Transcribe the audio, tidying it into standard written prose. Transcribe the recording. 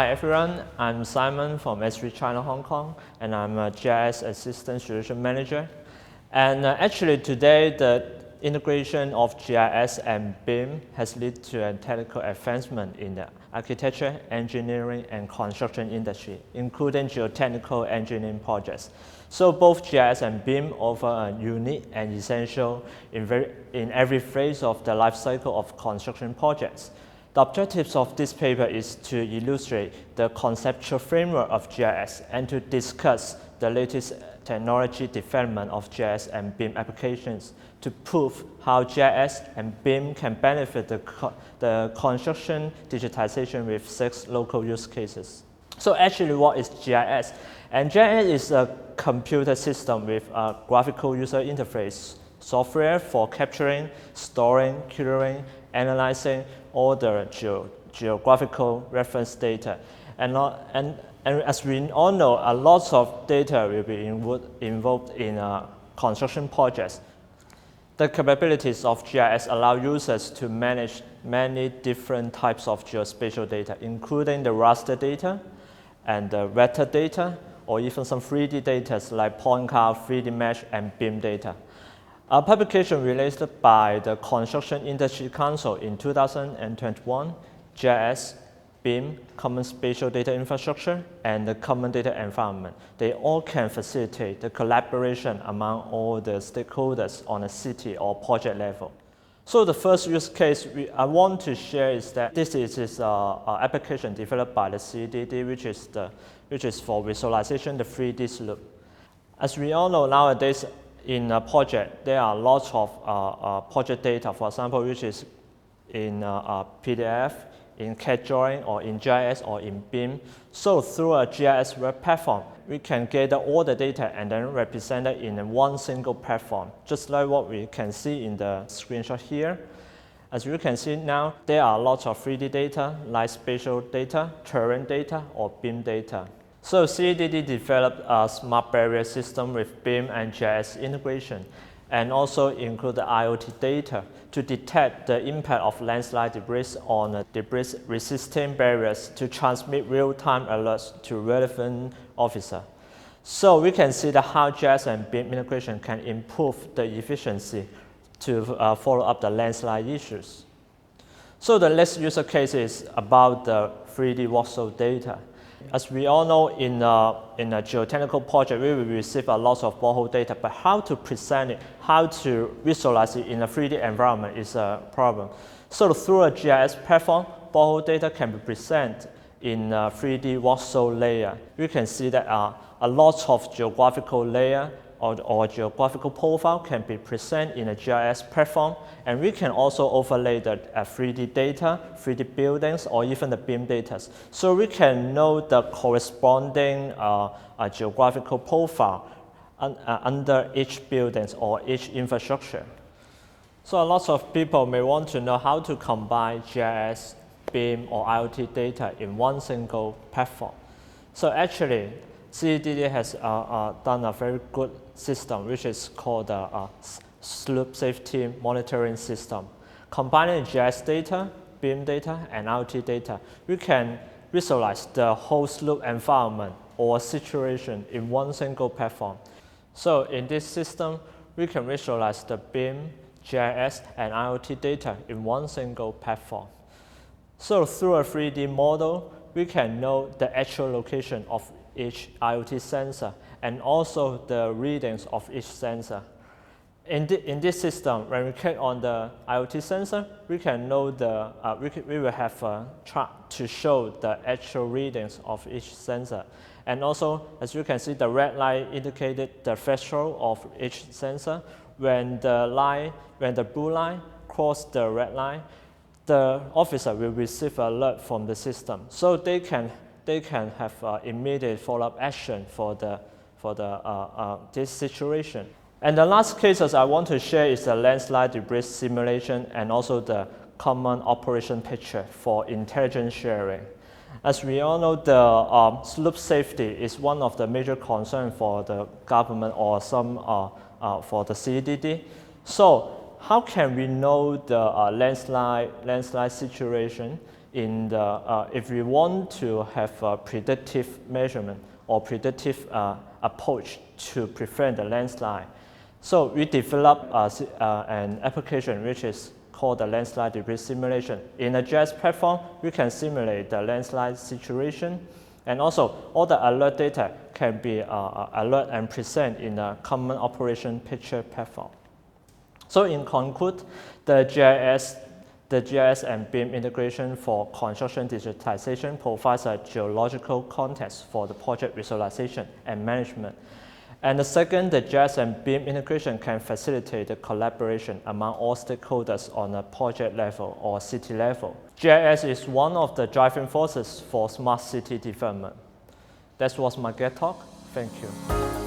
Hi everyone, I'm Simon from S3 China Hong Kong, and I'm a GIS Assistant Solution Manager. And actually today the integration of GIS and BIM has led to a technical advancement in the architecture, engineering, and construction industry, including geotechnical engineering projects. So both GIS and BIM offer a unique and essential in every phase of the life cycle of construction projects. The objectives of this paper is to illustrate the conceptual framework of GIS and to discuss the latest technology development of GIS and BIM applications to prove how GIS and BIM can benefit the construction digitization with 6 local use cases. So actually, what is GIS? And GIS is a computer system with a graphical user interface software for capturing, storing, querying, analyzing all the geographical reference data. And as we all know, a lot of data will be involved in construction projects. The capabilities of GIS allow users to manage many different types of geospatial data, including the raster data and the vector data, or even some 3D data like point cloud, 3D mesh, and BIM data. A publication released by the Construction Industry Council in 2021, GIS, BIM, Common Spatial Data Infrastructure, and the Common Data Environment. They all can facilitate the collaboration among all the stakeholders on a city or project level. So the first use case I want to share is that this is an application developed by the GED, which is for visualization the 3D slope. As we all know nowadays, in a project, there are lots of project data, for example, which is in PDF, in CAD drawing, or in GIS, or in BIM. So through a GIS web platform, we can gather all the data and then represent it in one single platform, just like what we can see in the screenshot here. As you can see now, there are lots of 3D data, like spatial data, terrain data, or BIM data. So GED developed a smart barrier system with BIM and GIS integration, and also include the IoT data to detect the impact of landslide debris on debris-resistant barriers to transmit real-time alerts to relevant officers. So we can see that how GIS and BIM integration can improve the efficiency to follow up the landslide issues. So the next user case is about the 3D voxel data. As we all know, in a geotechnical project, we will receive a lot of borehole data, but how to present it, how to visualize it in a 3D environment is a problem. So through a GIS platform, borehole data can be presented in a 3D voxel layer. You can see that a lot of geographical layer or geographical profile can be presented in a GIS platform, and we can also overlay the 3D data, 3D buildings, or even the BIM data. So we can know the corresponding geographical profile under each buildings or each infrastructure. So a lot of people may want to know how to combine GIS, BIM, or IoT data in one single platform. So actually, GDAS has done a very good system, which is called the slope safety monitoring system. Combining GIS data, BIM data, and IoT data, we can visualize the whole slope environment or situation in one single platform. So in this system, we can visualize the BIM, GIS, and IoT data in one single platform. So through a 3D model, we can know the actual location of each IoT sensor and also the readings of each sensor. In this system, when we click on the IoT sensor, we can know we will have a chart to show the actual readings of each sensor. And also, as you can see, the red line indicated the threshold of each sensor. When the blue line crosses the red line, the officer will receive an alert from the system, so they can have immediate follow-up action for this situation. And the last cases I want to share is the landslide debris simulation and also the common operation picture for intelligence sharing. As we all know, the slope safety is one of the major concerns for the government or some for the GDAS. So how can we know the landslide situation? if we want to have a predictive measurement or predictive approach to prevent the landslide. So we developed an application which is called the landslide debris simulation. In a GIS platform, we can simulate the landslide situation, and also all the alert data can be alert and present in a common operation picture platform. So in conclude, the GIS and BIM integration for construction digitization provides a geological context for the project visualization and management. And the second, the GIS and BIM integration can facilitate the collaboration among all stakeholders on a project level or city level. GIS is one of the driving forces for smart city development. That was my GED talk. Thank you.